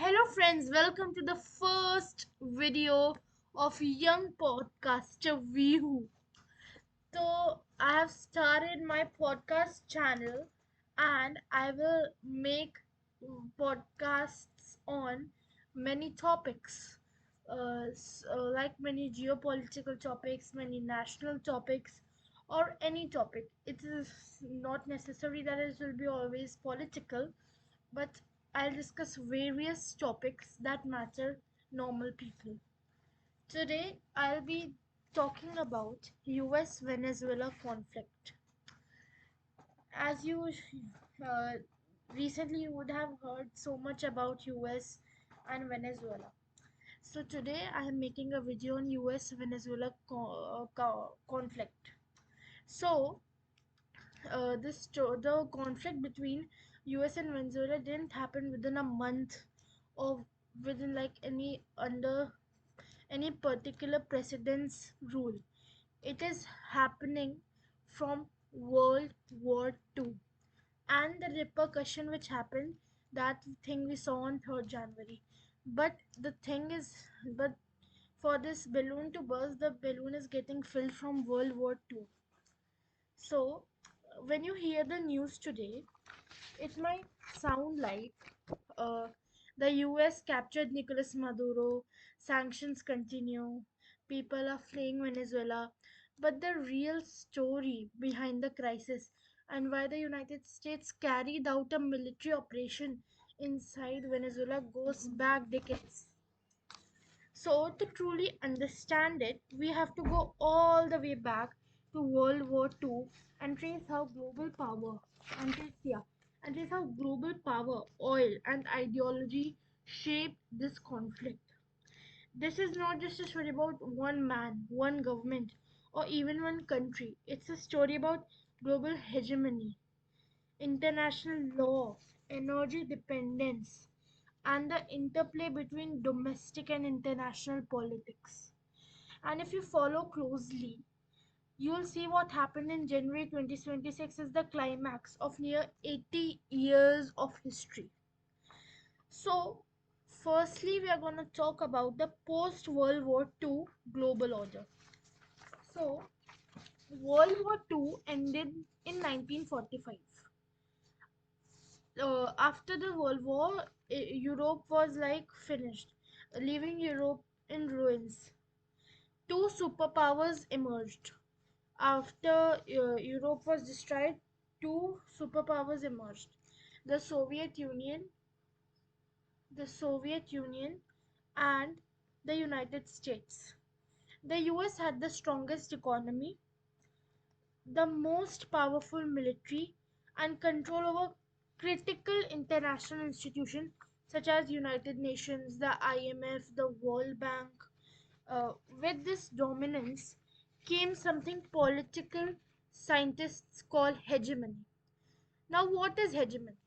Hello friends, welcome to the first video of young podcaster Vihu. So I have started my podcast channel and I will make podcasts on many topics, like many geopolitical topics, many national topics, or any topic. It is not necessary that it will be always political, but I'll discuss various topics that matter normal people. Today I'll be talking about US Venezuela conflict. As you uh, recently you would have heard so much about US and Venezuela. So today I am making a video on US Venezuela conflict. So the conflict between US and Venezuela didn't happen within a month or within like any particular president's rule. It is happening from World War II, and the repercussion which happened, that thing we saw on 3rd January. But the thing is, but for this balloon to burst, the balloon is getting filled from World War II. So when you hear the news today, it might sound like uh, the US captured Nicolas Maduro, sanctions continue, people are fleeing Venezuela. But the real story behind the crisis and why the United States carried out a military operation inside Venezuela goes back decades. So, to truly understand it, we have to go all the way back to World War II and trace how global power and trace how global power, oil, and ideology shaped this conflict. This is not just a story about one man, one government, or even one country. It's a story about global hegemony, international law, energy dependence, and the interplay between domestic and international politics. And if you follow closely, you'll see what happened in January 2026 is the climax of near 80 years of history. So, firstly, we are going to talk about the post World War II global order. So, World War II ended in 1945. After the World War, Europe was like finished, leaving Europe in ruins. Two superpowers emerged. After Europe was destroyed, two superpowers emerged. The Soviet Union, the Soviet Union and the United States. The US had the strongest economy, the most powerful military, and control over critical international institutions such as United Nations, the IMF, the World Bank. With this dominance came something political scientists call hegemony. Now, what is hegemony?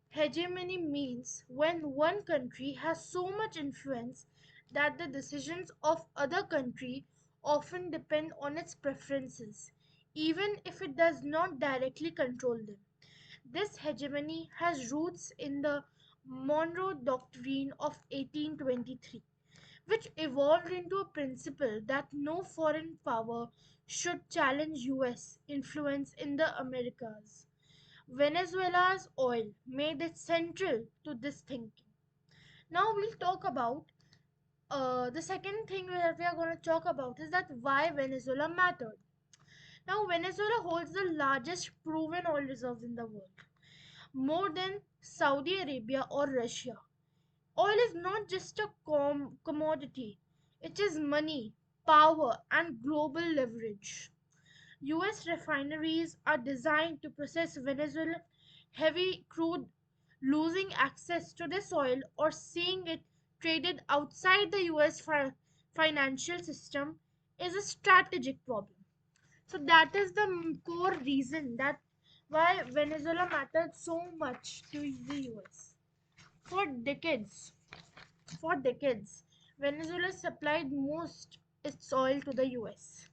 Hegemony means when one country has so much influence that the decisions of other country often depend on its preferences, even if it does not directly control them. This hegemony has roots in the Monroe Doctrine of 1823, which evolved into a principle that no foreign power should challenge US influence in the Americas. Venezuela's oil made it central to this thinking. Now we'll talk about the second thing that we are going to talk about is that why Venezuela mattered. Now Venezuela holds the largest proven oil reserves in the world, more than Saudi Arabia or Russia. Oil is not just a commodity, it is money, power, and global leverage. US refineries are designed to process Venezuelan heavy crude. Losing access to this oil or seeing it traded outside the US financial system is a strategic problem. So that is the core reason that why Venezuela mattered so much to the US. For decades, for decades, Venezuela supplied most its oil to the US,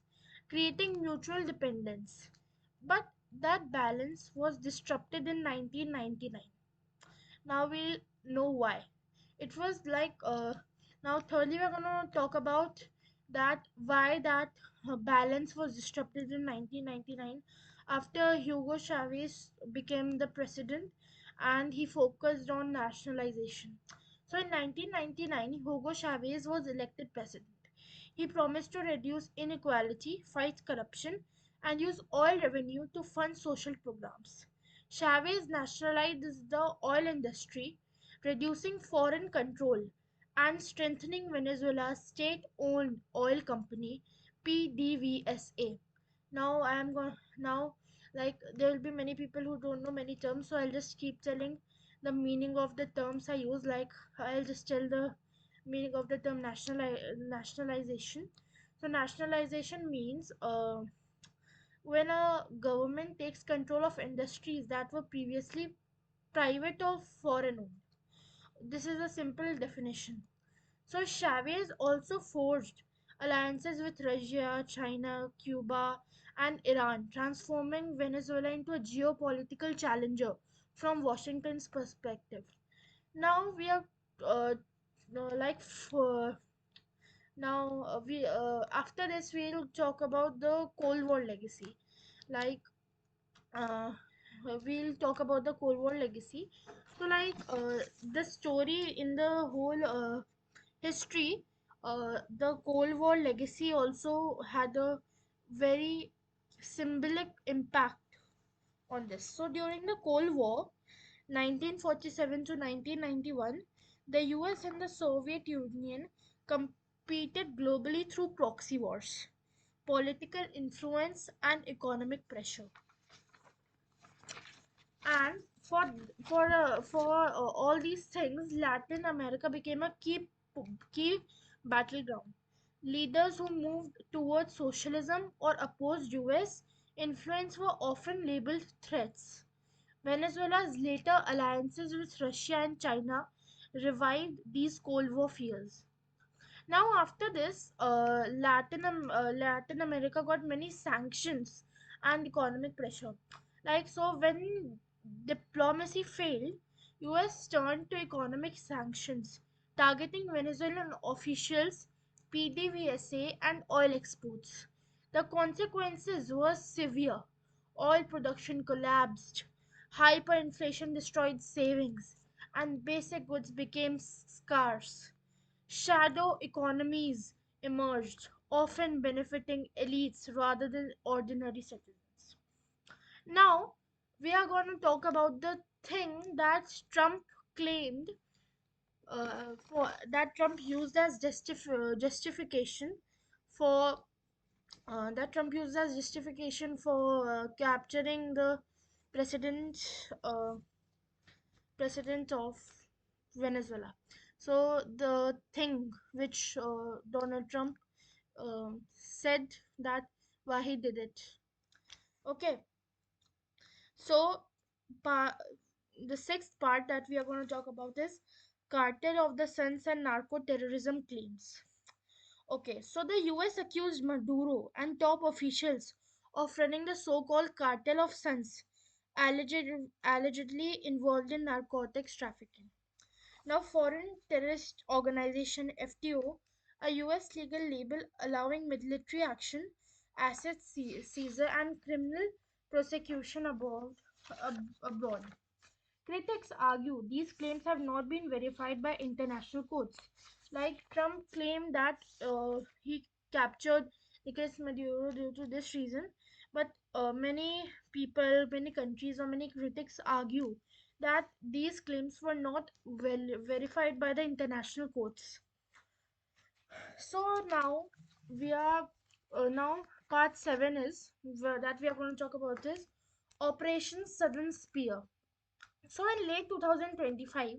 creating mutual dependence. But that balance was disrupted in 1999. Now we'll know why. It was like now thirdly we're going to talk about that why that balance was disrupted in 1999 after Hugo Chavez became the president and he focused on nationalization. So in 1999 Hugo Chavez was elected president. He promised to reduce inequality, fight corruption, and use oil revenue to fund social programs. Chavez nationalized the oil industry, reducing foreign control and strengthening Venezuela's state-owned oil company PDVSA. Now I am going now like there will be many people who don't know many terms, so I'll just keep telling the meaning of the terms I use. Like I'll just tell the meaning of the term nationalization. So nationalization means when a government takes control of industries that were previously private or foreign owned. This is a simple definition. So Chavez also forged alliances with Russia, China, Cuba, and Iran, transforming Venezuela into a geopolitical challenger from Washington's perspective. Now we are like for now we after this we'll talk about the Cold War legacy. Like uh, we'll talk about the Cold War legacy. So like the story in the whole history, the Cold War legacy also had a very symbolic impact on this. So during the Cold War, 1947 to 1991, the US and the Soviet Union competed globally through proxy wars, political influence, and economic pressure. And for all these things, Latin America became a key battleground. Leaders who moved towards socialism or opposed US influence were often labeled threats. Venezuela's later alliances with Russia and China revived these Cold War fears. Now, after this, Latin America got many sanctions and economic pressure. Like so, when diplomacy failed, US turned to economic sanctions, targeting Venezuelan officials, PDVSA, and oil exports. The consequences were severe. Oil production collapsed, hyperinflation destroyed savings, and basic goods became scarce. Shadow economies emerged, often benefiting elites rather than ordinary citizens. Now, we are going to talk about the thing that Trump claimed for that Trump used as justification for capturing the president uh, president of Venezuela. So the thing which Donald Trump said that why he did it. Okay, so pa- the sixth part that we are going to talk about is cartel of the Suns and narco terrorism claims. Okay, so the US accused Maduro and top officials of running the so-called cartel of Suns, allegedly involved in narcotics trafficking. Now, Foreign Terrorist Organization FTO, a US legal label allowing military action, asset seizure, and criminal prosecution abroad. Critics argue these claims have not been verified by international courts. Like Trump claimed that he captured Nicolas Maduro due to this reason, but many people, many countries, or many critics argue that these claims were not well verified by the international courts. So now we are now part seven is that we are going to talk about is Operation Southern Spear. So in late 2025,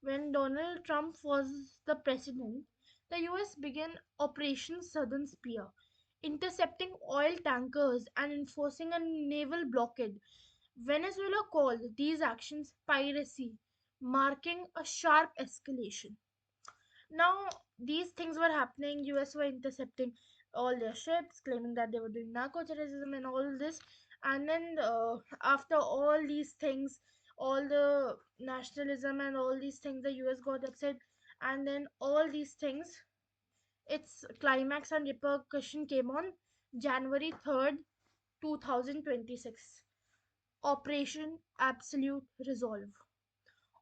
when Donald Trump was the president, the US began Operation Southern Spear, intercepting oil tankers and enforcing a naval blockade. Venezuela called these actions piracy, marking a sharp escalation. Now, these things were happening. US were intercepting all their ships, claiming that they were doing narco terrorism and all this. And then, after all these things, all the nationalism and all these things, the US got upset, and then all these things, its climax and repercussion came on January 3rd, 2026. Operation Absolute Resolve.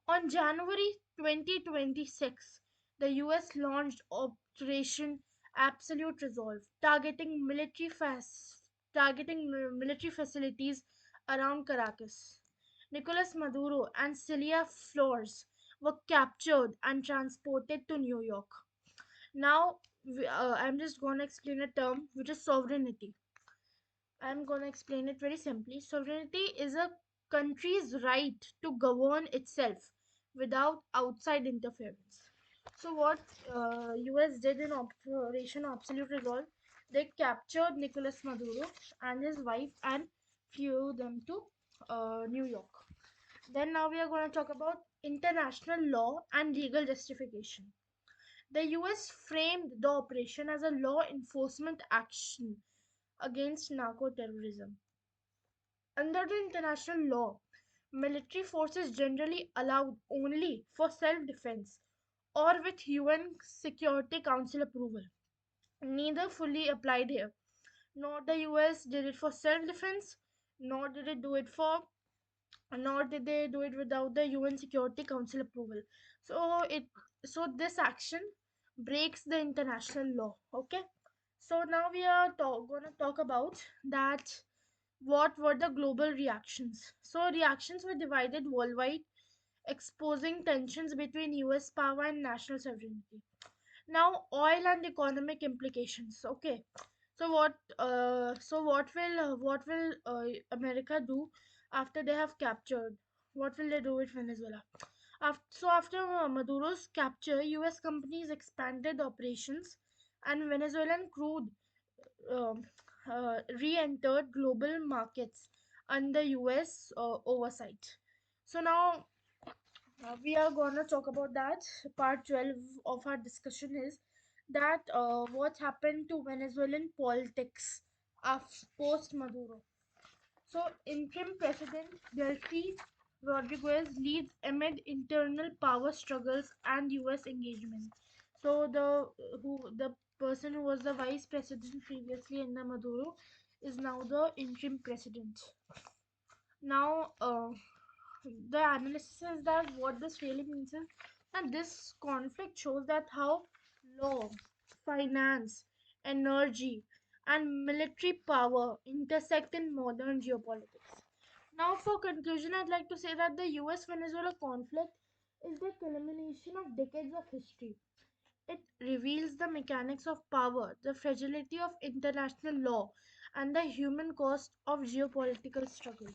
On January 2026, the US launched Operation Absolute Resolve, targeting military facilities around Caracas. Nicolas Maduro and Celia Flores were captured and transported to New York. Now, I'm just going to explain a term which is sovereignty. I'm going to explain it very simply. Sovereignty is a country's right to govern itself without outside interference. So, what US did in Operation Absolute Resolve, they captured Nicolas Maduro and his wife and flew them to New York. Then, now we are going to talk about international law and legal justification. The US framed the operation as a law enforcement action against narco terrorism. Under the international law, military forces generally allowed only for self defense or with UN Security Council approval. Neither fully applied here. Nor the US did it for self defense, nor did it do it for nor did they do it without the UN Security Council approval. So this action breaks the international law. Okay. So now we are gonna talk about that. What were the global reactions? So reactions were divided worldwide, exposing tensions between US power and national sovereignty. Now, oil and economic implications. Okay, so what will America do after they have captured? What will they do with Venezuela? After Maduro's capture, U.S. companies expanded operations, and Venezuelan crude um, re-entered global markets under U.S. Oversight. So now we are gonna talk about that. Part 12 of our discussion is that what happened to Venezuelan politics post Maduro. So, interim President Delcy Rodriguez leads amid internal power struggles and U.S. engagement. So, the person who was the vice president previously in the Maduro is now the interim president. Now, the analysis is that what this really means is that this conflict shows that how law, finance, energy, and military power intersect in modern geopolitics. Now, for conclusion, I'd like to say that the US Venezuela conflict is the culmination of decades of history. It reveals the mechanics of power, the fragility of international law, and the human cost of geopolitical struggle.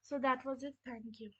So, that was it. Thank you.